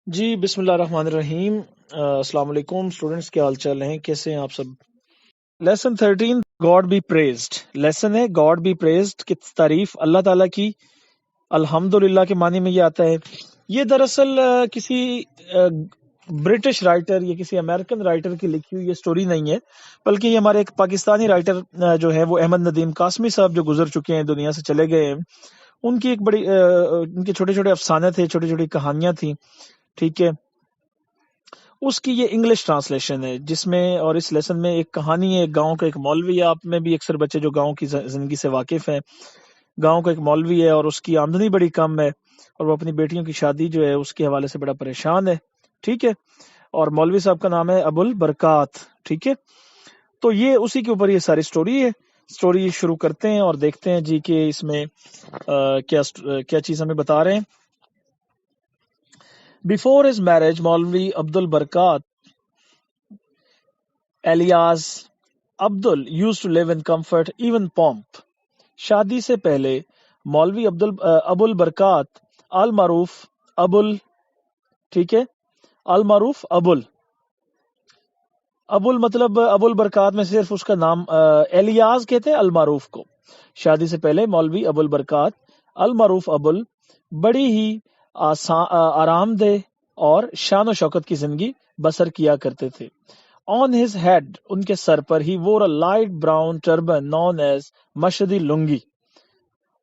جی بسم اللہ الرحمن الرحیم۔ السلام علیکم اسٹوڈنٹس، کیا حال چال ہیں؟ کیسے ہیں آپ سب؟ Lesson 13 God be praised lesson ہے گاڈ بی پریزڈ کی تعریف اللہ تعالیٰ کی الحمدللہ کے معنی میں یہ آتا ہے۔ یہ دراصل کسی برٹش رائٹر یا کسی امریکن رائٹر کی لکھی ہوئی یہ سٹوری نہیں ہے، بلکہ یہ ہمارے ایک پاکستانی رائٹر جو ہے وہ احمد ندیم قاسمی صاحب جو گزر چکے ہیں، دنیا سے چلے گئے ہیں، ان کی ایک بڑی ان کے چھوٹے چھوٹے افسانے تھے، چھوٹی چھوٹی کہانیاں تھیں، ٹھیک ہے۔ اس کی یہ انگلش ٹرانسلیشن ہے، جس میں اور اس لیسن میں ایک کہانی ہے ایک گاؤں کا ایک مولوی ہے۔ آپ میں بھی اکثر بچے جو گاؤں کی زندگی سے واقف ہیں، گاؤں کا ایک مولوی ہے اور اس کی آمدنی بڑی کم ہے، اور وہ اپنی بیٹیوں کی شادی جو ہے اس کے حوالے سے بڑا پریشان ہے، ٹھیک ہے۔ اور مولوی صاحب کا نام ہے ابو البرکات، ٹھیک ہے۔ تو یہ اسی کے اوپر یہ ساری سٹوری ہے۔ سٹوری شروع کرتے ہیں اور دیکھتے ہیں جی کہ اس میں کیا چیز ہمیں بتا رہے ہیں۔ Before his marriage, Maulvi Abdul Barakat alias Abdul used to live in comfort, even pomp. شادی سے پہلے مولوی ابو البرکات المعروف ابل، ٹھیک ہے، المعروف ابل مطلب ابو البرکات میں صرف اس کا نام الیاز کہتے ہیں المعروف کو۔ شادی سے پہلے مولوی ابو البرکات المعروف ابل بڑی ہی آرام دہ اور شان و شوکت کی زندگی بسر کیا کرتے تھے۔ آن ہز ہیڈ، ان کے سر پر ہی wore a light brown turban known as Mashadi lungi,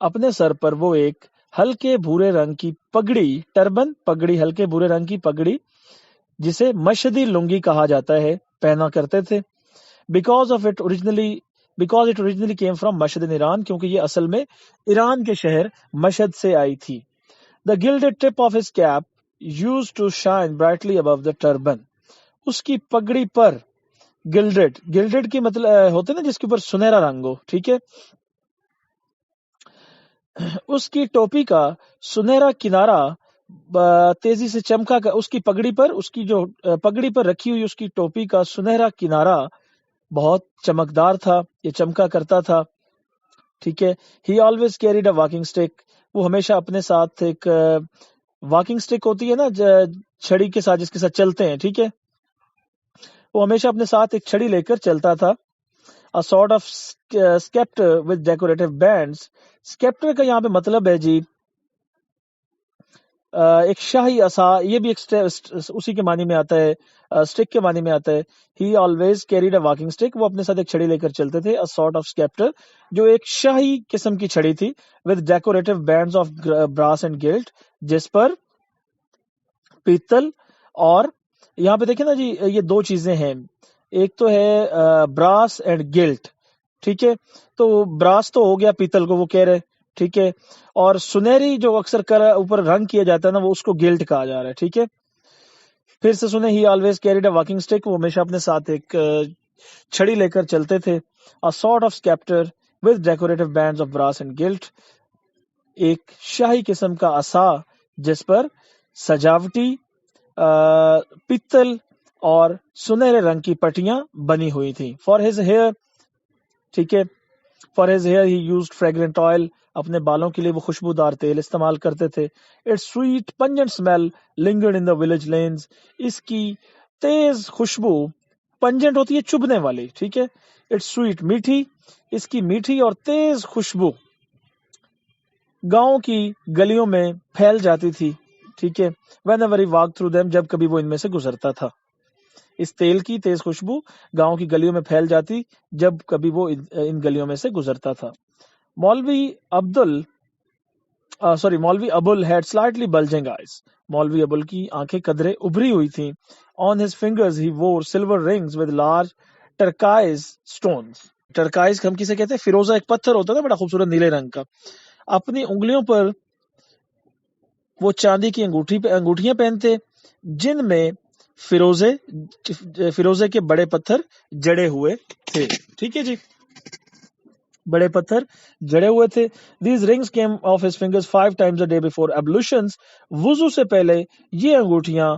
اپنے سر پر وہ ایک ہلکے بھورے رنگ کی پگڑی، ٹربن پگڑی، ہلکے بھورے رنگ کی پگڑی جسے مشدی لنگی کہا جاتا ہے، پہنا کرتے تھے۔ Because it originally came from Mashhad in Iran, کیونکہ یہ اصل میں ایران کے شہر مشہد سے آئی تھی۔ The gilded tip of his cap used to shine brightly above the turban. اس کی پگڑی پر گلڈڈ کی مطلب ہوتے نا جس کے اوپر سنہرا رنگ ہو، ٹھیک ہے۔ اس کی ٹوپی کا سنہرا کنارہ تیزی سے چمکا کر اس کی پگڑی پر، اس کی جو پگڑی پر رکھی ہوئی اس کی ٹوپی کا سنہرا کنارہ بہت چمکدار تھا، یہ چمکا کرتا تھا، ٹھیک ہے۔ He always carried a walking stick. وہ ہمیشہ اپنے ساتھ ایک واکنگ سٹک ہوتی ہے نا، چھڑی کے ساتھ جس کے ساتھ چلتے ہیں، ٹھیک ہے، وہ ہمیشہ اپنے ساتھ ایک چھڑی لے کر چلتا تھا۔ A sort of scepter with decorative bands. Scepter کا یہاں پہ مطلب ہے جی ایک شاہی عصا، یہ بھی ایک اسی کے معنی میں آتا ہے، اسٹک کے معنی میں آتا ہے۔ He always carried a walking stick. وہ اپنے ساتھ ایک چھڑی لے کر چلتے تھے۔ A sort of scepter، جو ایک شاہی قسم کی چھڑی تھی، with decorative bands of brass and gilt، جس پر پیتل اور یہاں پہ دیکھیں نا جی، یہ دو چیزیں ہیں، ایک تو ہے براس اینڈ گلٹ، ٹھیک ہے۔ تو براس تو ہو گیا پیتل کو وہ کہہ رہے، ٹھیک ہے، اور سنہری جو اکثر اوپر رنگ کیا جاتا ہے نا، وہ اس کو گلٹ کہا جا رہا ہے، ٹھیک ہے۔ پھر سے سنیں، he always carried a walking stick, وہ ہمیشہ اپنے ساتھ ایک چھڑی لے کر چلتے تھے۔ A sort of scepter with decorative bands of brass and gilt، ایک شاہی قسم کا عصا جس پر سجاوٹی پتل اور سنہرے رنگ کی پٹیاں بنی ہوئی تھیں۔ فار ہز ہیئر، ٹھیک ہے، for his hair he used fragrant oil, اپنے بالوں کے لیے وہ خوشبودار تیل استعمال کرتے تھے۔ Its sweet pungent smell lingered in the village lanes, اس کی تیز خوشبو، پنجنٹ ہوتی ہے چبھنے والی، ٹھیک ہے، اٹس سویٹ میٹھی، اس کی میٹھی اور تیز خوشبو گاؤں کی گلیوں میں پھیل جاتی تھی، ٹھیک ہے۔ whenever he walked through them، جب کبھی وہ ان میں سے گزرتا تھا، اس تیل کی تیز خوشبو گاؤں کی گلیوں میں پھیل جاتی جب کبھی وہ ان گلیوں میں سے گزرتا تھا۔ مولوی ابل had slightly bulging eyes، مولوی ابل کی آنکھیں قدرے ابھری ہوئی تھیں۔ on his fingers he wore silver rings with large turquoise stones۔ ٹرکائز ہم کسے کہتے ہیں؟ فیروزہ ایک پتھر ہوتا ہے نا بڑا خوبصورت نیلے رنگ کا۔ اپنی انگلیوں پر وہ چاندی کی انگوٹھیاں پہنتے جن میں فیروزے کے بڑے پتھر جڑے ہوئے تھے، ٹھیک ہے جی، بڑے پتھر جڑے ہوئے تھے۔ These rings came off his fingers 5 times a day before ablutions، وضو سے پہلے یہ انگوٹھیاں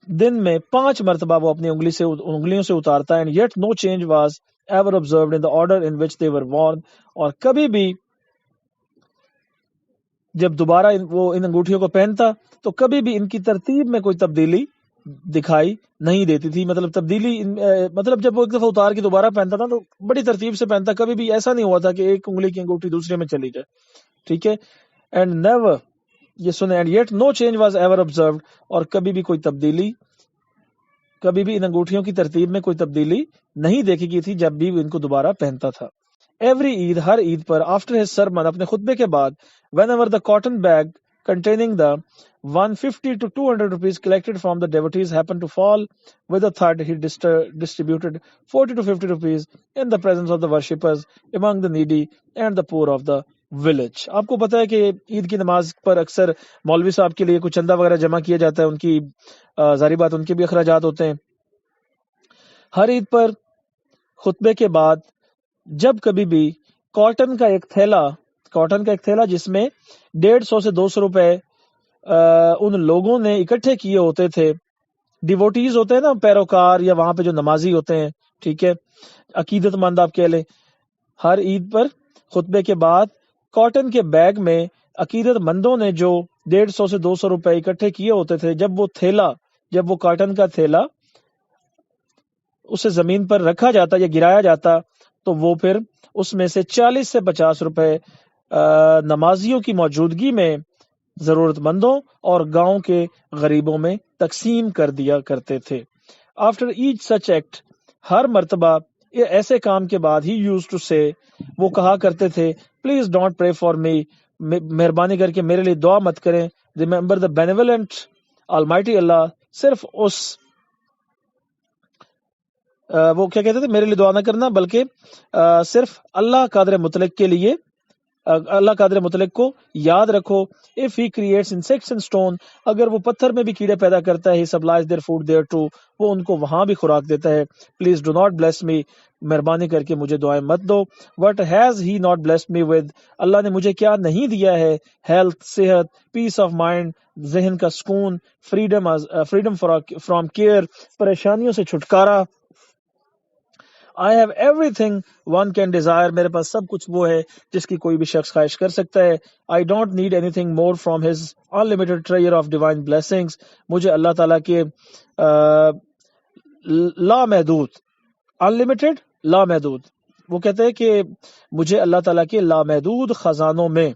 دن میں 5 مرتبہ وہ اپنی انگلیوں سے اتارتا ہے۔ And yet no change was ever observed in the order in which they were worn، اور کبھی بھی جب دوبارہ وہ ان انگوٹھیوں کو پہنتا تو کبھی بھی ان کی ترتیب میں کوئی تبدیلی دکھائی نہیں دیتی تھی. مطلب تبدیلی مطلب جب وہ ایک دفعہ اتار کے دوبارہ پہنتا تھا تو بڑی ترتیب سے پہنتا, کبھی بھی ایسا نہیں ہوا تھا کہ ایک انگلی کی انگوٹھی دوسرے میں چلی جائے. ٹھیک ہے. اینڈ نیور, یہ سنیں, and yet no change was ever observed, اور کبھی بھی کوئی تبدیلی, کبھی بھی ان انگوٹھیوں کی ترتیب میں کوئی تبدیلی نہیں دیکھی گئی تھی جب بھی ان کو دوبارہ پہنتا تھا. ایوری عید, ہر عید پر, آفٹر ہز سرمن, اپنے خطبے کے بعد, whenever the cotton bag containing the 150 to 200 rupees collected from the devotees happened to fall with a thud, he distributed 40 to 50 rupees in the presence of the worshippers among the needy and the poor of the village. آپ کو پتا ہے کہ عید کی نماز پر اکثر مولوی صاحب کے لیے کچھ چندہ وغیرہ جمع کیا جاتا ہے, ان کی ظاہری بات ان کے بھی اخراجات ہوتے ہیں. ہر عید پر خطبے کے بعد جب کبھی بھی کاٹن کا ایک تھیلا جس میں 150 سے 200 روپے ان لوگوں نے اکٹھے کیے ہوتے تھے, ڈیووٹیز ہوتے ہیں نا, پیروکار, یا وہاں پہ جو نمازی ہوتے ہیں, ٹھیک ہے, عقیدت مند آپ کہہ لیں. ہر عید پر خطبے کے بعد کاٹن کے بیگ میں عقیدت مندوں نے جو 150 سے 200 روپے اکٹھے کیے ہوتے تھے, جب وہ کاٹن کا تھیلا اسے زمین پر رکھا جاتا یا گرایا جاتا تو وہ پھر اس میں سے 40 سے 50 روپے نمازیوں کی موجودگی میں ضرورت مندوں اور گاؤں کے غریبوں میں تقسیم کر دیا کرتے تھے. آفٹر ایچ سچ ایکٹ, ہر مرتبہ ایسے کام کے بعد ہی یوز ٹو سے, وہ کہا کرتے تھے, please don't pray for me, مہربانی کر کے میرے لیے دعا مت کریں. ریمبر دا بینیولنٹ آلمائٹی اللہ, صرف اس وہ کیا کہتے تھے, میرے لیے دعا نہ کرنا بلکہ صرف اللہ قادر مطلق کے لیے, اللہ قادر مطلق کو یاد رکھو. if he creates insects and stone, اگر وہ پتھر میں بھی کیڑے پیدا کرتا ہے, he supplies their food there too, وہ ان کو وہاں بھی خوراک دیتا ہے. please do not bless me, مہربانی کر کے مجھے دعائیں مت دو. what has he not blessed me with, اللہ نے مجھے کیا نہیں دیا ہے, health, صحت, peace of mind, ذہن کا سکون, freedom from care, پریشانیوں سے چھٹکارا. I have everything one can desire, میرے پاس سب کچھ وہ ہے جس کی کوئی بھی شخص خواہش کر سکتا ہے. I don't need anything more from his unlimited treasure of divine blessings, مجھے اللہ تعالیٰ کے لامحدود, unlimited لامحدود, وہ کہتے ہیں کہ مجھے اللہ تعالیٰ کے لامحدود خزانوں میں,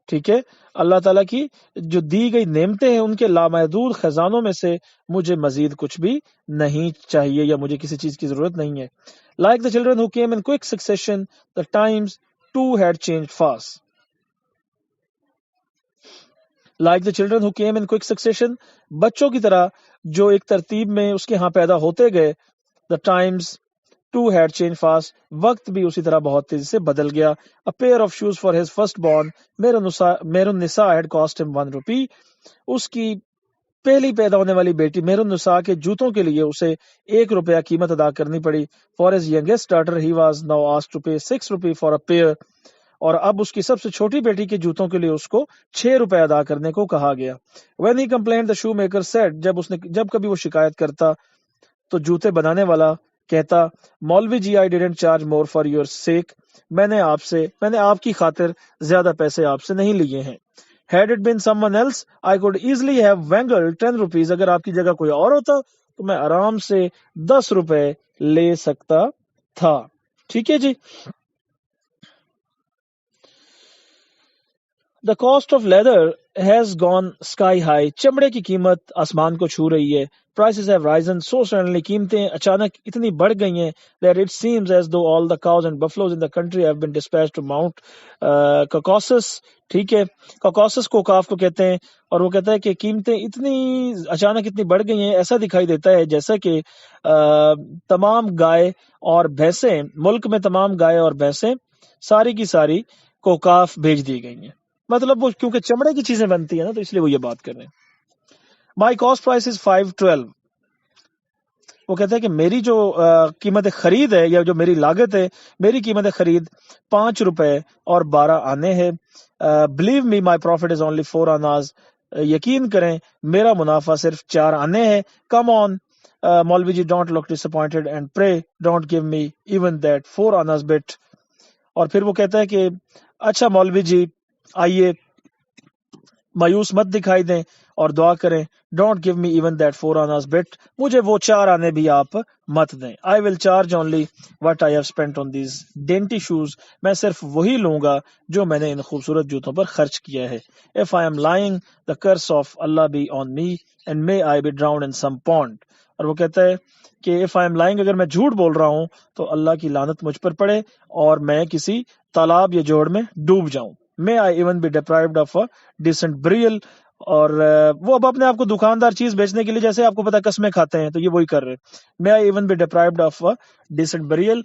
ٹھیک ہے, اللہ تعالیٰ کی جو دی گئی نعمتیں ہیں ان کے لامحدود خزانوں میں سے مجھے مزید کچھ بھی نہیں چاہیے یا مجھے کسی چیز کی ضرورت نہیں ہے. Like the children who came in quick succession, the times too had changed fast. Like the children who came in quick succession, بچوں کی طرح جو ایک ترتیب میں اس کے ہاں پیدا ہوتے گئے, the times too had changed fast, وقت بھی اسی طرح بہت تیزی سے بدل گیا. A pair of shoes for his first born, میر النساء had cost him 1 rupee, اس کی پہلی پیدا ہونے والی بیٹی میر النساء کے جوتوں کے لیے اسے 1 روپیہ قیمت ادا کرنی پڑی. For his youngest daughter he was now asked to pay 6 rupee for a pair, اور اب اس کی سب سے چھوٹی بیٹی کے جوتوں کے لیے اس کو 6 روپے ادا کرنے کو کہا گیا. When he complained, the shoemaker said, جب کبھی وہ شکایت کرتا تو جوتے بنانے والا کہتا, مولوی جی I didn't charge more for your sake, میں نے آپ کی خاطر زیادہ پیسے آپ سے نہیں لیے ہیں. Had it been someone else, I could easily have wangled 10 rupees, اگر آپ کی جگہ کوئی اور ہوتا تو میں آرام سے 10 روپے لے سکتا تھا. ٹھیک ہے جی. The cost of leather has gone sky high, چمڑے کی قیمت آسمان کو چھو رہی ہے. Prices have risen so suddenly, قیمتیں اچانک اتنی بڑھ گئی ہیں, that it seems as though all the cows and buffaloes in the country have been dispatched to Mount Caucasus. ٹھیک ہے, Caucasus کو کاف کو کہتے ہیں, اور وہ کہتا ہے کہ قیمتیں اچانک اتنی بڑھ گئی ہیں, ایسا دکھائی دیتا ہے جیسا کہ تمام گائے اور بھینسیں, ملک میں تمام گائے اور بھینسیں ساری کی ساری کوکاف بھیج دی گئی ہیں. مطلب وہ کیونکہ چمڑے کی چیزیں بنتی ہیں نا, تو اس لیے وہ یہ بات کر رہے ہیں. My cost price is 512, وہ کہتے ہیں کہ میری جو قیمت خرید ہے یا جو میری لاگت ہے, میری قیمت خرید 5 روپے اور 12 آنے ہے. Believe me, my profit is only 4 annas, یقین کریں میرا منافع صرف 4 آنے ہے. Come on, مولوی جی, don't look disappointed and pray don't give me even that 4 annas bit. اور پھر وہ کہتا ہے کہ اچھا مولوی جی, آئیے مایوس مت دکھائی دیں اور دعا کریں don't give me even that 4 annas but مجھے وہ 4 آنے بھی آپ مت دیں. I will charge only what I have spent on these dainty shoes میں صرف وہی لوں گا جو میں نے ان خوبصورت جوتوں پر خرچ کیا ہے. If I am lying the curse of Allah be on me and may I be drowned in some pond. اور وہ کہتا ہے کہ اف آئی ایم لائنگ اگر میں جھوٹ بول رہا ہوں تو اللہ کی لعنت مجھ پر پڑے اور میں کسی تالاب یا جوڑ میں ڈوب جاؤں. may I even be deprived of a decent burial. اور وہ اب اپنے آپ کو دکاندار چیز بیچنے کے لیے جیسے آپ کو پتا قسمیں کھاتے ہیں تو یہ وہی کر رہے ہیں. may I even be deprived of a decent burial.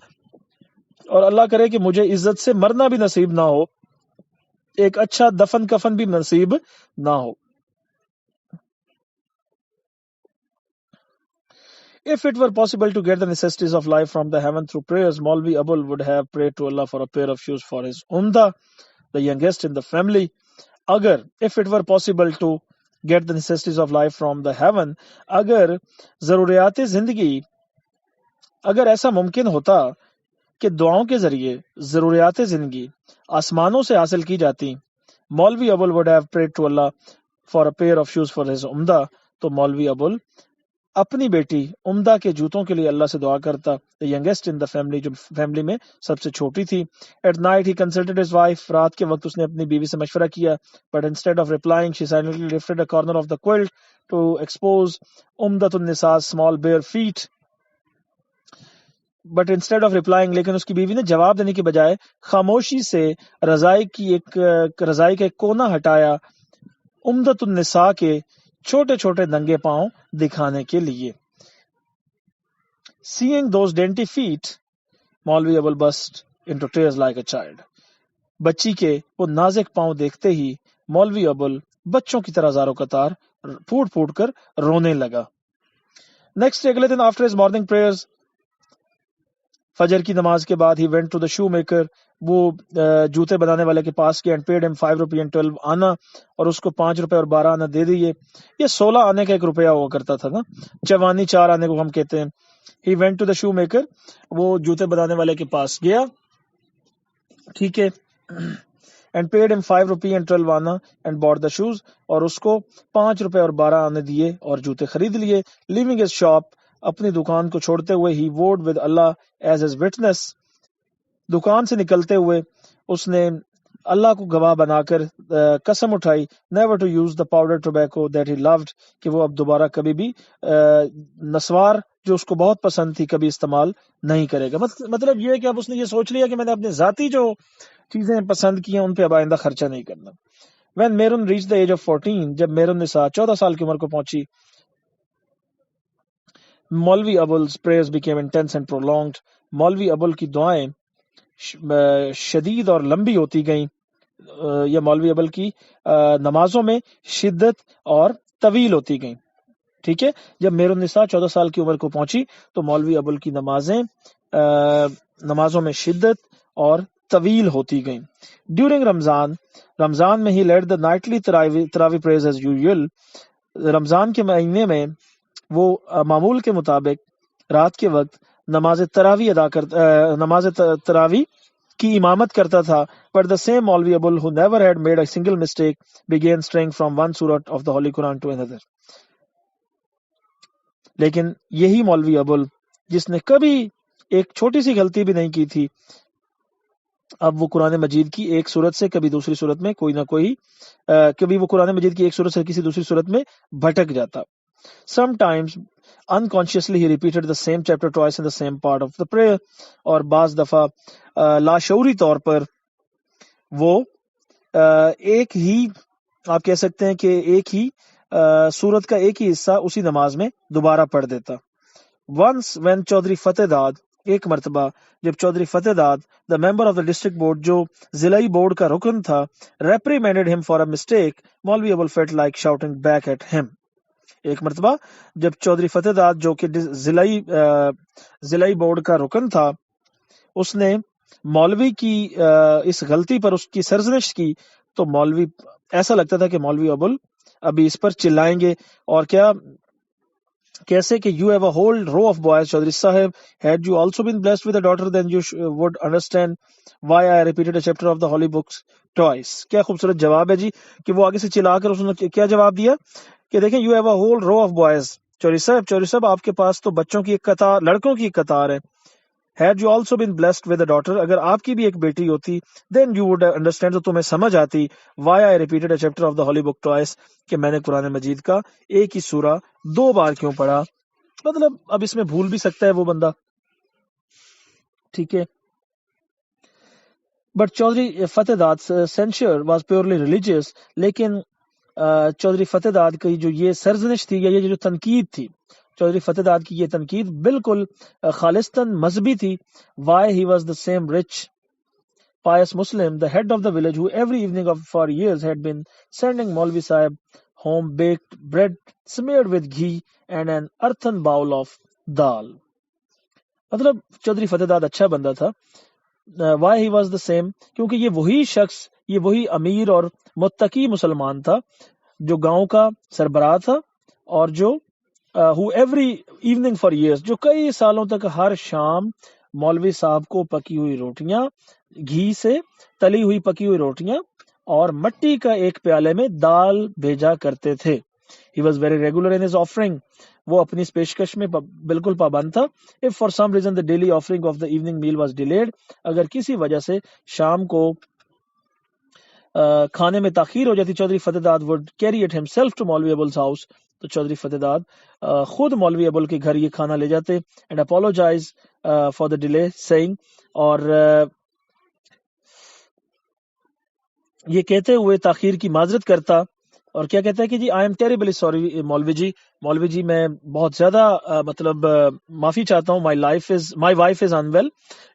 اور اللہ کرے کہ مجھے عزت سے مرنا بھی نصیب نہ ہو, ایک اچھا دفن کفن بھی نصیب نہ ہو. If it were possible to get the necessities of life from the heaven through prayers, Maulvi Abul would have prayed to Allah for a pair of shoes for his Umda, the youngest in the family. اگر if it were possible to get the necessities of life from the heaven, اگر ضروریات زندگی, اگر ایسا ممکن ہوتا کہ دعاؤں کے ذریعے ضروریات زندگی آسمانوں سے حاصل کی جاتی, مولوی ابول would have prayed to Allah for a pair of shoes for his Umda. تو مولوی ابول اپنی بیٹی عمدہ کے جوتوں کے لیے اللہ سے دعا کرتا. the youngest in the family, جو فیملی میں سب سے چھوٹی تھی. at night he consulted his wife, رات کے وقت اس نے اپنی بیوی سے مشورہ کیا. but instead of replying she silently lifted a corner of the quilt to expose عمدۃ النساء's small bare feet. but instead of replying, لیکن اس کی بیوی نے جواب دینے کی بجائے خاموشی سے رضائی کا ایک کونا ہٹایا عمدۃ النساء کے چھوٹے چھوٹے ننگے پاؤں دکھانے کے لیے. Seeing those dainty feet, مولوی ابول burst into tears like a child. بچی کے وہ نازک پاؤں دیکھتے ہی مولوی ابول بچوں کی طرح زاروں قطار پھوٹ پھوٹ کر رونے لگا. نیکسٹ اگلے دن after his morning prayers, فجر کی نماز کے بعد he went to the shoemaker, وہ جوتے بنانے والے کے پاس گیا and paid him 5 rupees and 12 آنا, اور اس کو 5 روپے اور 12 آنا دے دیے. یہ 16 آنے کا 1 روپیہ ہوا کرتا تھا نا, چوانی 4 آنے کو ہم کہتے ہیں. he went to the shoemaker, وہ جوتے بنانے والے کے پاس گیا, ٹھیک ہے, and paid him 5 rupees and 12 آنا and bought the shoes, اور اس کو 5 روپے اور 12 آنے دیے اور جوتے خرید لیے. leaving his shop, اپنی دکان کو چھوڑتے ہوئے he vowed with Allah as his witness, دکان سے نکلتے ہوئے اس نے اللہ کو گواہ بنا کر قسم اٹھائی never to use the powdered tobacco that he loved, کہ وہ اب دوبارہ کبھی بھی نسوار جو اس کو بہت پسند تھی کبھی استعمال نہیں کرے گا. مطلب یہ کہ اب اس نے یہ سوچ لیا کہ میں نے اپنے ذاتی جو چیزیں پسند کی ہیں ان پہ اب آئندہ خرچہ نہیں کرنا. when Mehrun reached the age of 14, جب میرن نساء 14 سال کی عمر کو پہنچی, مولوی ابول's prayers became intense and prolonged, مولوی ابول کی دعائیں شدید اور لمبی ہوتی گئیں, یا مولوی ابول کی نمازوں میں شدت اور طویل ہوتی گئیں. ٹھیک ہے, جب میرن نساء 14 سال کی عمر کو پہنچی تو مولوی ابول کی نمازوں میں شدت اور طویل ہوتی گئیں. ڈیورنگ رمضان میں ہی لیڈ دا نائٹلی تراوی پریز ایز یوزول, رمضان کے مہینے میں وہ معمول کے مطابق رات کے وقت نماز تراوی کی امامت کرتا تھا. but the same Maulvi Abul who never had made a single mistake began straying from one surah of the Holy Quran to another. لیکن یہی مولوی ابول جس نے کبھی ایک چھوٹی سی غلطی بھی نہیں کی تھی, اب وہ قرآن مجید کی ایک صورت سے کبھی دوسری صورت میں کوئی نہ کوئی کبھی وہ قرآن مجید کی ایک صورت سے کسی دوسری صورت میں بھٹک جاتا. Sometimes unconsciously he repeated the same chapter twice in the same part of the prayer, اور بعض دفعہ لاشعوری طور پر وہ ایک ہی آپ کہہ سکتے ہیں کہ ایک ہی سورت کا ایک ہی حصہ اسی نماز میں دوبارہ پڑھ دیتا. Once when چودھری فتح داد, ایک مرتبہ جب چودھری فتح داد the member of the district board, جو ضلعی بورڈ کا رکن تھا, reprimanded him for a mistake, Maulvi Abul felt like shouting back at him. ایک مرتبہ جب چودھری فتح داد جو کہ ضلعی بورڈ کا رکن تھا, اس نے مولوی کی اس غلطی پر اس کی سرزنش کی, تو مولوی ایسا لگتا تھا کہ مولوی ابول ابھی اس پر چلائیں گے اور کیا کیسے کہ you have a whole row of boys. Chaudhry صاحب, had you also been blessed with a daughter then you would understand why I repeated a chapter of the holy books twice. کیا خوبصورت جواب ہے جی, کہ وہ آگے سے چلا کر اس نے کیا جواب دیا کہ دیکھیں you have a whole row of boys. Chaudhry صاحب آپ کے پاس تو بچوں کی ایک قطار, لڑکوں کی ایک قطار ہے. Had you also been blessed with a daughter, اگر آپ کی بھی ایک بیٹی ہوتی, then you would understand, تو تمہیں سمجھ آتی, why I repeated a chapter of the holy book twice, کہ میں نے قرآن مجید کا ایک ہی سورہ 2 بار کیوں پڑھا. مطلب اب اس میں بھول بھی سکتا ہے وہ بندہ, ٹھیک ہے. بٹ چودھری فتح داد censure was purely religious, لیکن چودھری فتح داد کی جو یہ سرزنش تھی یا یہ جو تنقید تھی, چودھری فتح داد کی یہ تنقید بالکل خالصتاً مذہبی تھی. why he was the same rich pious Muslim, the head of the village, who every evening for years had been sending Maulvi Sahib home baked bread smeared with ghee and an earthen bowl of dal. مطلب چودھری فتح داد اچھا بندہ تھا. why he was the same, کیونکہ یہ وہی شخص, یہ وہی امیر اور متقی مسلمان تھا جو گاؤں کا سربراہ تھا, اور جو who every evening for years, جو کئی سالوں تک ہر شام مولوی صاحب کو پکی ہوئی روٹیاں, گھی سے تلی ہوئی پکی ہوئی روٹیاں اور مٹی کا ایک پیالے میں دال بھیجا کرتے تھے. He was very regular in his offering, وہ اپنی اس پیشکش میں بالکل پابند تھا. If for some reason the daily offering of the evening meal was delayed, اگر کسی وجہ سے شام کو کھانے میں تاخیر ہو جاتی, چودھری فتح داد would carry it himself to Maulvi Abul's house, تو چودھری فتح داد خود مولوی ابول کے گھر یہ کھانا لے جاتے, and apologize for the delay, saying, اور یہ کہتے ہوئے تاخیر کی معذرت کرتا, اور کیا کہتا ہے کہ جی I am terribly sorry مولوی جی میں بہت زیادہ مطلب معافی چاہتا ہوں, my wife is unwell,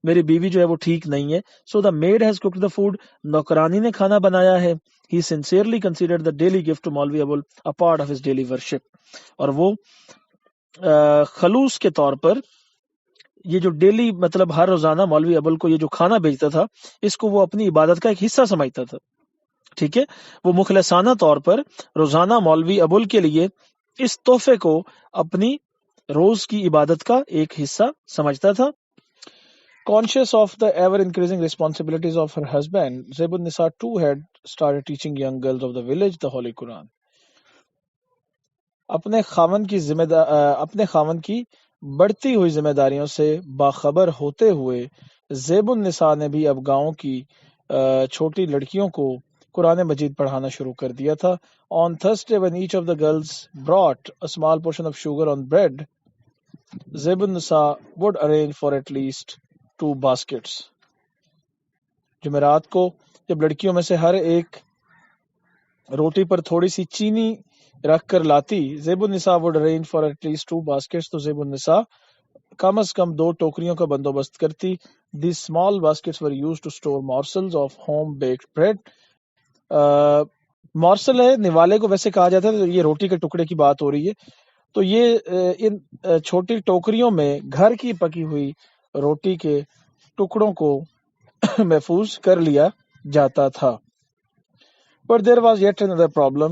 میری بیوی جو ہے وہ ٹھیک نہیں ہے. so the maid has cooked the food, نوکرانی نے کھانا بنایا ہے. he sincerely considered the daily gift to Maulvi Abul a part of his daily worship, اور وہ خلوص کے طور پر یہ جو ڈیلی مطلب ہر روزانہ مولوی ابل کو یہ جو کھانا بھیجتا تھا, اس کو وہ اپنی عبادت کا ایک حصہ سمجھتا تھا. ٹھیک ہے, وہ مخلصانہ طور پر روزانہ مولوی ابل کے لیے اس تحفے کو اپنی روز کی عبادت کا ایک حصہ سمجھتا تھا. Conscious of the ever increasing responsibilities of her husband, Zebun Nisa too had started teaching young girls of the village the Holy Quran. اپنے خاوند کی بڑھتی ہوئی ذمہ داریوں سے باخبر ہوتے ہوئے زیب النساء نے بھی اب گاؤں کی چھوٹی لڑکیوں کو قرآن مجید پڑھانا شروع کر دیا تھا. On Thursday when each of the girls brought a small portion of sugar on bread, زیب النساء would arrange for at least 2 baskets. جمعرات کو جب لڑکیوں میں سے ہر ایک روٹی پر تھوڑی سی چینی رکھ کر لاتی, زیب النساء would arrange for at least 2 baskets, تو زیب النساء کم از کم 2 ٹوکریوں کا بندوبست کرتی. These small baskets were used to store morsels of home baked bread. مورسل ہے, نوالے کو ویسے کہا جاتا ہے, یہ روٹی کے ٹکڑے کی بات ہو رہی ہے, تو یہ ان چھوٹی ٹوکریوں میں گھر کی پکی ہوئی روٹی کے ٹکڑوں کو محفوظ کر لیا جاتا تھا. But there was yet another problem,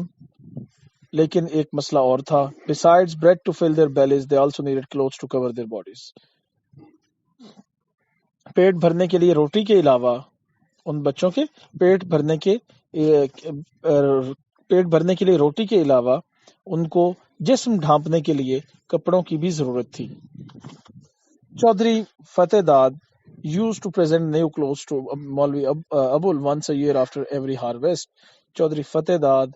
لیکن ایک مسئلہ اور تھا. Besides bread to fill their bellies, they also needed clothes to cover their bodies. پیٹ بھرنے کے لیے روٹی کے علاوہ, ان بچوں کے پیٹ بھرنے کے لیے روٹی کے علاوہ ان کو جسم ڈھانپنے کے لیے کپڑوں کی بھی ضرورت تھی. چودھری فتح داد used to present new clothes to Maulvi Abul once a year after every harvest. Chaudhry فتح داد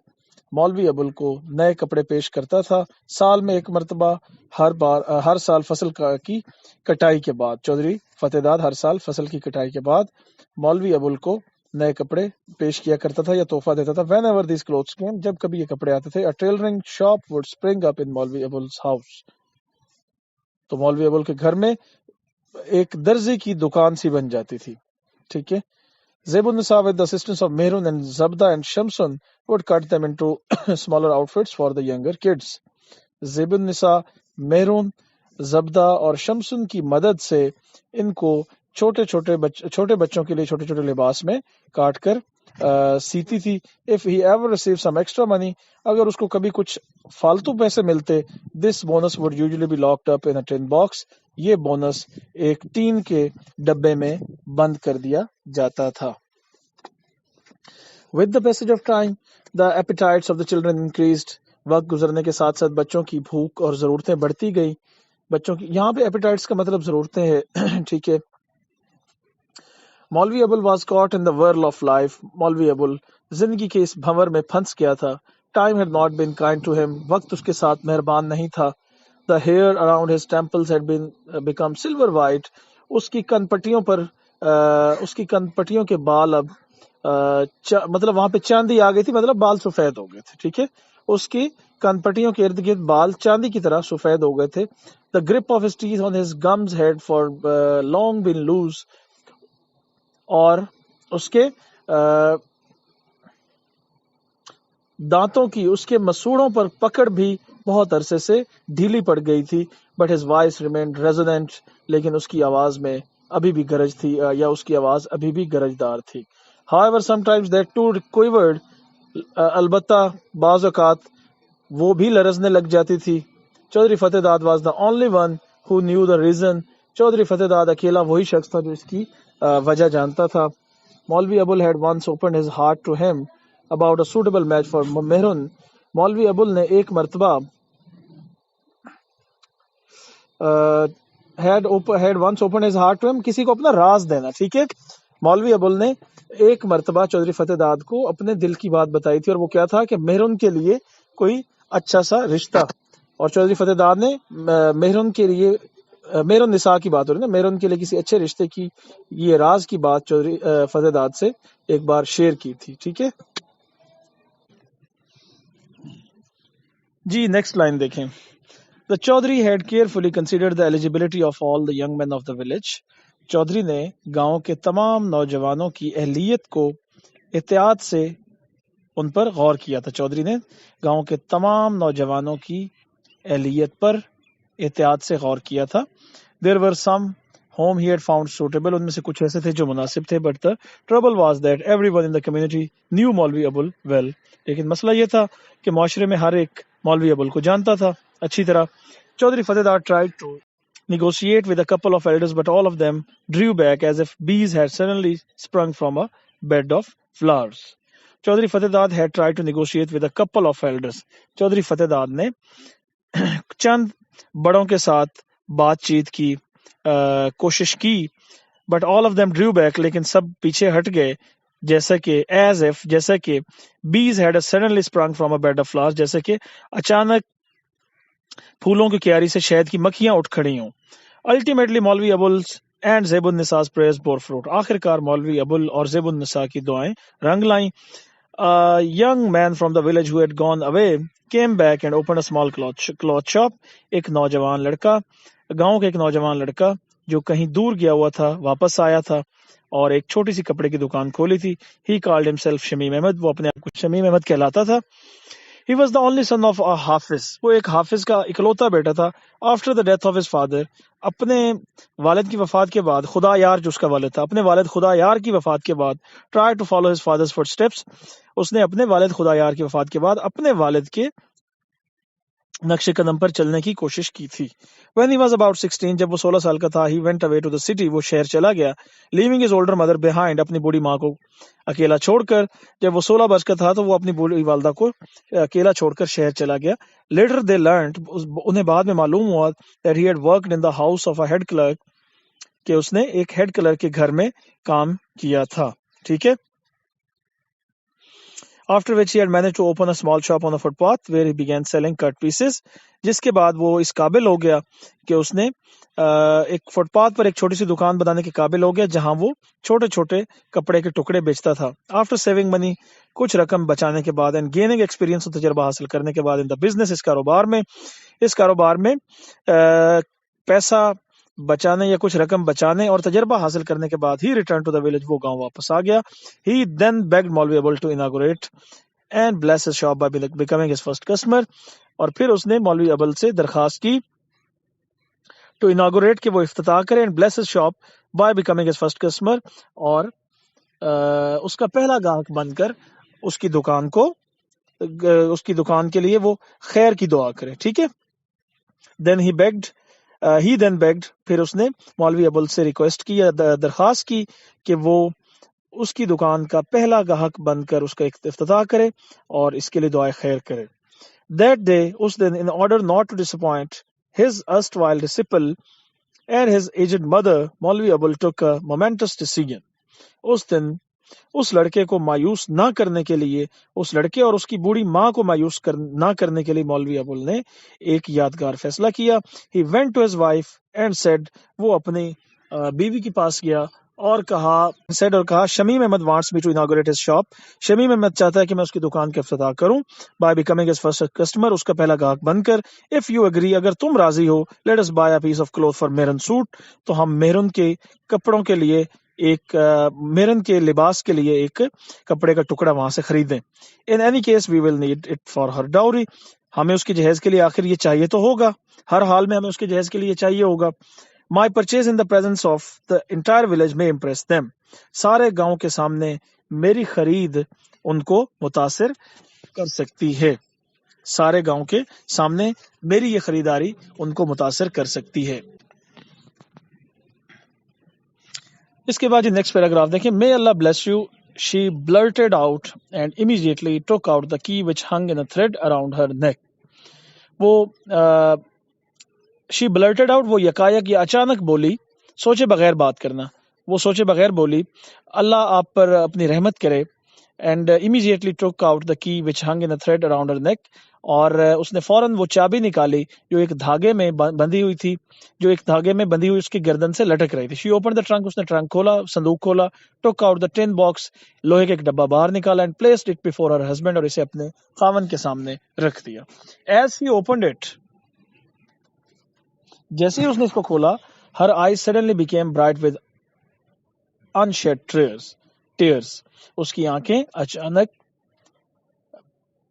مولوی ابل کو نئے کپڑے پیش کرتا تھا سال میں ایک مرتبہ, ہر سال فصل کی کٹائی کے بعد. چودھری فتح داد ہر سال فصل کی کٹائی کے بعد مولوی ابل کو نئے کپڑے پیش کیا کرتا تھا یا تحفہ دیتا تھا. Whenever these clothes came, جب کبھی یہ کپڑے آتے تھے, a tailoring shop would spring up in Maulvi Abul's house. تو مولوی ابل کے گھر میں ایک درزی کی دکان سی بن جاتی تھی. ٹھیک ہے. زیب النساء with the assistance of Mehrun and Zabda and Shamsun would cut them into smaller outfits for the younger kids. زیب النساء میرون, زبدہ اور شمسن کی مدد سے ان کو چھوٹے بچوں کے لیے چھوٹے لباس میں کاٹ کر سیتی تھی. If he ever received some extra money, اگر اس کو کبھی کچھ فالتو پیسے ملتے, this bonus would usually be locked up in a tin box. یہ بونس ایک ٹین کے ڈبے میں بند کر دیا جاتا تھا. With the passage of time, the appetites of the children increased. وقت گزرنے کے ساتھ ساتھ بچوں کی بھوک اور ضرورتیں بڑھتی گئی. بچوں کی یہاں پہ appetites کا مطلب ضرورتیں ہیں, ٹھیک ہے. مولوی ابل was caught in the whirl of life. مولوی ابل زندگی کے اس بھنور میں پھنس گیا تھا. Time had not been kind to him. وقت اس کے ساتھ مہربان نہیں تھا. The hair around his temples had become silver white. اس کی کن پٹیوں کے بال اب مطلب وہاں پہ چاندی آ گئی تھی, مطلب بال سفید ہو گئے تھے, ٹھیک ہے. اس کی کن پٹیوں کے ارد گرد بال چاندی کی طرح سفید ہو گئے تھے. The grip of his teeth on his gums had for long been loose. اور اس کے دانتوں کی اس کے مسوڑوں پر پکڑ بھی بہت عرصے سے ڈھیلی پڑ گئی تھی. But his voice remained resonant. لیکن اس کی آواز میں ابھی بھی گرج تھی, یا اس کی آواز ابھی بھی گرجدار تھی. However, sometimes that too quivered. البتہ بعض اوقات وہ بھی لرزنے لگ جاتی تھی. چودھری فتح داد was the only one who knew the reason. Chaudhry فتح داد اکیلا وہی شخص تھا جو اس کی وجہ جانتا تھا. مولوی ابل had once opened his heart to him about a suitable match for Mehrun. مولوی ابل نے ایک مرتبہ had once opened his heart to him, کسی کو اپنا راز دینا, ٹھیک ہے. مولوی ابل نے ایک مرتبہ چودھری فتح داد کو اپنے دل کی بات بتائی تھی, اور وہ کیا تھا کہ مہرن کے لیے کوئی اچھا سا رشتہ. اور چودھری فتح داد نے مہرن کے لیے, مہرن نساء کی بات ہو رہی ہے نا, مہرن کے لیے کسی اچھے رشتے کی یہ راز کی بات چودھری فتح داد سے ایک بار شیئر کی تھی, ٹھیک ہے جی. نیکسٹ لائن دیکھیں. The Chaudhary had carefully considered the eligibility of all the young men of the village. Chaudhry نے گاؤں کے تمام نوجوانوں کی اہلیت کو احتیاط سے ان پر غور کیا تھا. چودھری نے گاؤں کے تمام نوجوانوں کی اہلیت پر احتیاط سے غور کیا تھا. There were some whom he had found suitable. ان میں سے کچھ ایسے تھے جو مناسب تھے. But the trouble was that everyone in the community knew Maulvi Abul well. لیکن مسئلہ یہ تھا کہ معاشرے میں ہر ایک مولوی ابل کو جانتا تھا اچھی طرح. چودھری فتح داد tried to negotiate with a couple of elders, but all of them drew back as if bees had suddenly sprung from a bed of flowers. Chaudhry فتح داد had tried to negotiate with a couple of elders. Chaudhry فتح داد نے چند بڑوں کے ساتھ بات چیت کی کوشش کی, but all of them drew back, لیکن سب پیچھے ہٹ گئے, جیسا کہ as if جیسا کہ bees had suddenly sprung from a bed of flowers, جیسا کہ اچانک پھولوں کی کیاری سے شہد کی مکھیاں اٹھ کھڑی ہوں. Ultimately مولوی ابل and زیب النساء's prayers bore fruit. آخر کار مولوی ابل اور زیب النساء کی دعائیں رنگ لائیں. A young man from the village who had gone away came back and opened a small cloth shop. ایک نوجوان لڑکا, گاؤں کا ایک نوجوان لڑکا جو کہیں دور گیا ہوا تھا واپس آیا تھا اور ایک چھوٹی سی کپڑے کی دکان کھولی تھی. He called himself Shamim Ahmad. وہ اپنے آپ کو شمیم احمد کہلاتا تھا. He was the only son of a حافظ. وہ ایک حافظ کا اکلوتا بیٹا تھا. After the death of his father, اپنے والد کی وفات کے بعد, خدا یار جو اس کا والد تھا, اپنے والد خدا یار کی وفات کے بعد, tried to follow his father's footsteps. اس نے اپنے والد خدا یار کی وفات کے بعد اپنے والد کے نقش قدم پر چلنے کی کوشش کی تھی. When he was about 16, جب وہ 16 سال کا تھا, he went away to the city. وہ شہر چلا گیا, leaving his older mother behind. اپنی بوڑھی ماں کو اکیلا چھوڑ کر. جب وہ 16 برس کا تھا تو وہ اپنی بوڑھی والدہ کو اکیلا چھوڑ کر شہر چلا گیا. Later they learned, انہیں بعد میں معلوم ہوا, that he had worked in the house of a head clerk, کہ اس نے ایک ہیڈ کلرک کے گھر میں کام کیا تھا, ٹھیک ہے. After which he had managed to open a small shop on the footpath where he began selling cut pieces. جس کے بعد وہ اس قابل ہو گیا کہ اس نے ایک فٹ پاتھ پر ایک چھوٹی سی دکان بنانے کے قابل ہو گیا جہاں وہ چھوٹے چھوٹے کپڑے کے ٹکڑے بیچتا تھا. After saving money, کچھ رقم بچانے کے بعد, and gaining experience, تجربہ حاصل کرنے کے بعد, in the business, اس کاروبار میں پیسہ بچانے یا کچھ رقم بچانے اور تجربہ حاصل کرنے کے بعد, he returned to the village. وہ گاؤں واپس آ گیا. He then begged Maulvi Abul to inaugurate and bless his shop by becoming his first customer. اور پھر اس نے مولوی ابل سے درخواست کی to inaugurate کہ وہ افتتاح کرے, and bless his shop by becoming his first customer, اور اس کا پہلا گاہک بن کر اس کی دکان کے لیے وہ خیر کی دعا کرے. ٹھیک ہے. then begged پھر اس نے مولوی ابول سے ریکویسٹ کی یا درخواست کی کہ وہ اس کی دکان کا پہلا گاہک بن کر اس کا افتتاح کرے اور اس کے لیے دعائے خیر کرے. That day, us then, in order not to disappoint his erstwhile disciple and his aged mother, Maulvi Abul took a momentous decision. اس دن اس لڑکے کو مایوس نہ کرنے کے لیے، اس لڑکے اور اس کی بوڑھی ماں کو مایوس نہ کرنے کے لیے مولوی ابول نے ایک یادگار فیصلہ کیا. He went to his wife and said، وہ اپنی بیوی کے پاس گیا اور کہا Shamim Ahmad wants me to inaugurate his shop. Shamim Ahmad چاہتا ہے کہ میں اس کی دکان کا افتتاح کروں. by becoming his first customer، اس کا پہلا گاہک بن کر. if you agree، اگر تم راضی ہو. let us buy a piece of cloth for Mehran suit، تو ہم مہرن کے کپڑوں کے لیے مہرن کے لباس کے لیے ایک کپڑے کا ٹکڑا وہاں سے خریدیں. in any case we will need it for her dowry، ہمیں اس کے جہیز کے لیے آخر یہ چاہیے تو ہوگا، ہر حال میں ہمیں اس کے جہیز کے لیے چاہیے ہوگا. my purchase in the presence of the entire village may impress them، سارے گاؤں کے سامنے میری خرید ان کو متاثر کر سکتی ہے. سارے گاؤں کے سامنے میری یہ خریداری ان کو متاثر کر سکتی ہے. اس کے بعد یہ نیکسٹ پیراگراف دیکھیں. may Allah bless you، she blurted out and immediately took out the key which hung in a thread around her neck. وہ she blurted out، وہ یکایک یا اچانک بولی، سوچے بغیر بات کرنا، وہ سوچے بغیر بولی، اللہ آپ پر اپنی رحمت کرے. and immediately took out the key which hung in a thread around her neck، اور اس نے فوراً وہ چابی نکالی جو ایک دھاگے میں بندھی ہوئی تھی، جو ایک دھاگے میں بندھی ہوئی اس کی گردن سے لٹک رہی تھی. she opened the trunk، اس نے ٹرنک کھولا، صندوق کھولا. took out the tin box، لوہے کا ایک ڈبہ باہر نکالا. and placed it before her husband، اور اسے اپنے خاوند کے سامنے رکھ دیا. as he opened it، جیسے ہی اس نے اس کو کھولا، her eyes suddenly became bright with unshed tears، اس کی آنکھیں اچانک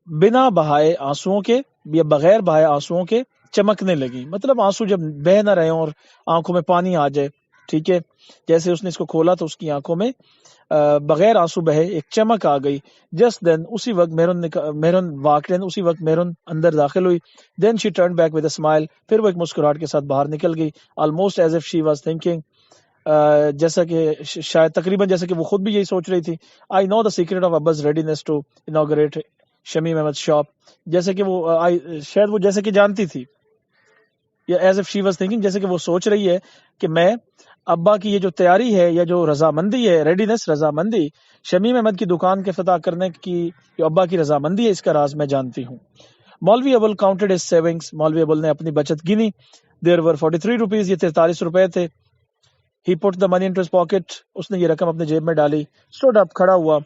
بنا بہائے آنسوؤں کے یا بغیر بہائے آنسوؤں کے چمکنے لگی. مطلب آنسو جب بہہ نہ رہے ہوں اور آنکھوں میں پانی آ جائے. ٹھیک ہے. جیسے اس نے اس کو کھولا تو اس کی آنکھوں میں بغیر آنسو بہے ایک چمک آ گئی. جسٹ دین، اسی وقت مہرن واکڈ ان، اسی وقت مہرن اندر داخل ہوئی. Then she turn back with a smile, پھر وہ ایک مسکراہٹ کے ساتھ باہر نکل گئی. Almost as if she was thinking, جیسا کہ شاید تقریباً جیسا کہ وہ خود بھی یہی سوچ رہی تھی. I know the secret of اباز radiance to invigorate Shamim Ahmed shop, جیسے کہ وہ شاید وہ جیسے کہ جانتی تھی، یا as if she was thinking, جیسے کہ وہ سوچ رہی ہے کہ میں ابا کی یہ جو تیاری ہے یا جو رضامندی ہے، ریڈینس رضامندی، شمیم احمد کی دکان کے افتتاح کرنے کی جو ابا کی رضامندی ہے، اس کا راز میں جانتی ہوں. مولوی ابول کاؤنٹڈ ہز سیونگز، مولوی ابول نے اپنی بچت گنی. دیر ور 43 روپیز، یہ 43 روپے تھے. ہی پٹ دا منی انٹو ہز پاکٹ، اس نے یہ رقم اپنے جیب میں ڈالی. اسٹوڈ اپ، کھڑا ہوا.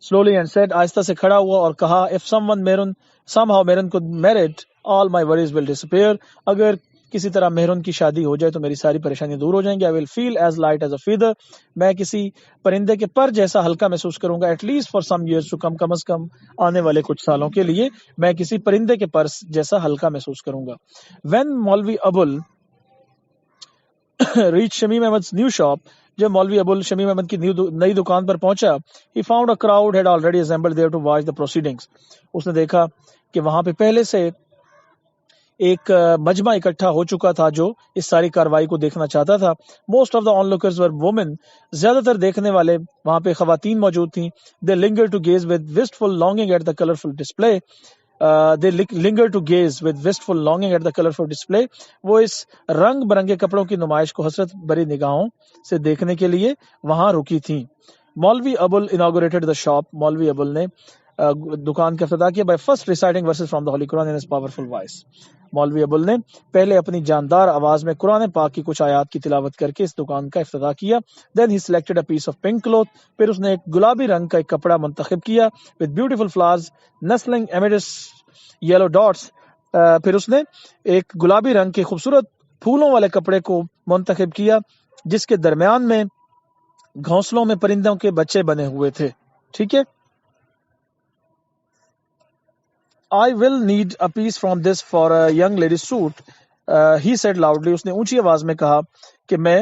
slowly and said، آہستہ سے کھڑا ہوا اور کہا، if somehow Mehran could merit all my worries will disappear، اگر کسی طرح مہرن کی شادی ہو جائے تو میری ساری پریشانیاں دور ہو جائیں گی. I will feel as light as a feather، میں کسی پرندے کے پر جیسا ہلکا محسوس کروں گا. at least for some years to come، کم از کم آنے والے کچھ سالوں کے لیے میں کسی پرندے کے پر جیسا ہلکا محسوس کروں گا. when مولوی ابول reached شمیم احمد's new shop، جب مولوی ابول شمیم احمد کی نئی دکان پر پہنچا، he found a crowd had already assembled there to watch the proceedings، اس نے دیکھا کہ وہاں پہ پہلے سے ایک مجمع اکٹھا ہو چکا تھا جو اس ساری کاروائی کو دیکھنا چاہتا تھا. most of the onlookers were women، زیادہ تر دیکھنے والے وہاں پہ خواتین موجود تھیں. they lingered to gaze with wistful longing at the colorful display، وہ اس رنگ برنگے کپڑوں کی نمائش کو حسرت بری نگاہوں سے دیکھنے کے لیے وہاں رکی تھیں. مولوی ابول inaugurated the shop، مولوی ابول نے دکان کا افتتاح کیا. by first reciting verses from the Holy Quran in his powerful voice، مولوی ابول نے پہلے اپنی جاندار آواز میں قرآن پاک کی کچھ آیات کی تلاوت کر کے اس دکان کا افتتاح کیا. then he selected a piece of pink cloth، پھر اس نے ایک گلابی رنگ کا ایک کپڑا منتخب کیا. with beautiful flowers nestling amidst yellow dots، پھر اس نے ایک گلابی رنگ کے خوبصورت پھولوں والے کپڑے کو منتخب کیا جس کے درمیان میں گھونسلوں میں پرندوں کے بچے بنے ہوئے تھے. ٹھیک ہے. I will need a piece from this for a young lady's suit، he said loudly، اس نے اونچی آواز میں کہا کہ میں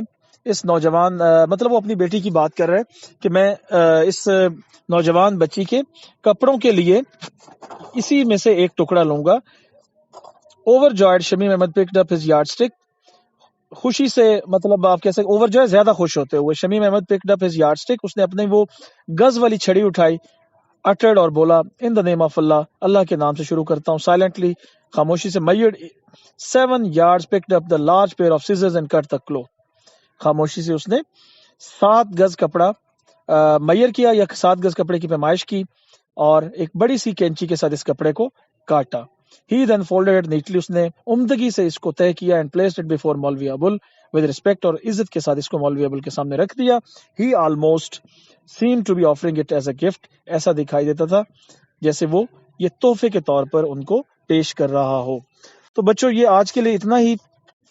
اس نوجوان مطلب وہ اپنی بیٹی کی بات کر رہے کہ میں اس نوجوان بچی کے کپڑوں کے لیے اسی میں سے ایک ٹکڑا لوں گا. Overjoyed Shamim Ahmed picked up his yardstick. خوشی سے مطلب آپ کہہ سکتے اوور جو ہے زیادہ خوش ہوتے ہوئے. Shamim Ahmed picked up his yardstick. اس نے اپنے وہ گز والی چھڑی اٹھائی. اٹرڈ اور بولا ان دا نیم آف اللہ, اللہ کے نام سے شروع کرتا ہوں. سائلنٹلی خاموشی سے. میئرڈ 7 yards picked up the large pair of scissors and cut the cloth. خاموشی سے اس نے 7 گز کپڑا میئر کیا یا 7 گز کپڑے کی پیمائش کی اور ایک بڑی سی کینچی کے ساتھ اس کپڑے کو کاٹا. He then folded it neatly. اس نے عمدگی سے اس کو طے کیا and placed it before مولوی ابل with respect, اور عزت کے ساتھ اس کو مولوی ابل کے سامنے رکھ دیا. He almost seemed to be offering it as a gift. ایسا دکھائی دیتا تھا جیسے وہ یہ تحفے کے طور پر ان کو پیش کر رہا ہو. تو بچوں یہ آج کے لیے اتنا ہی.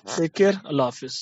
Take care. اللہ حافظ.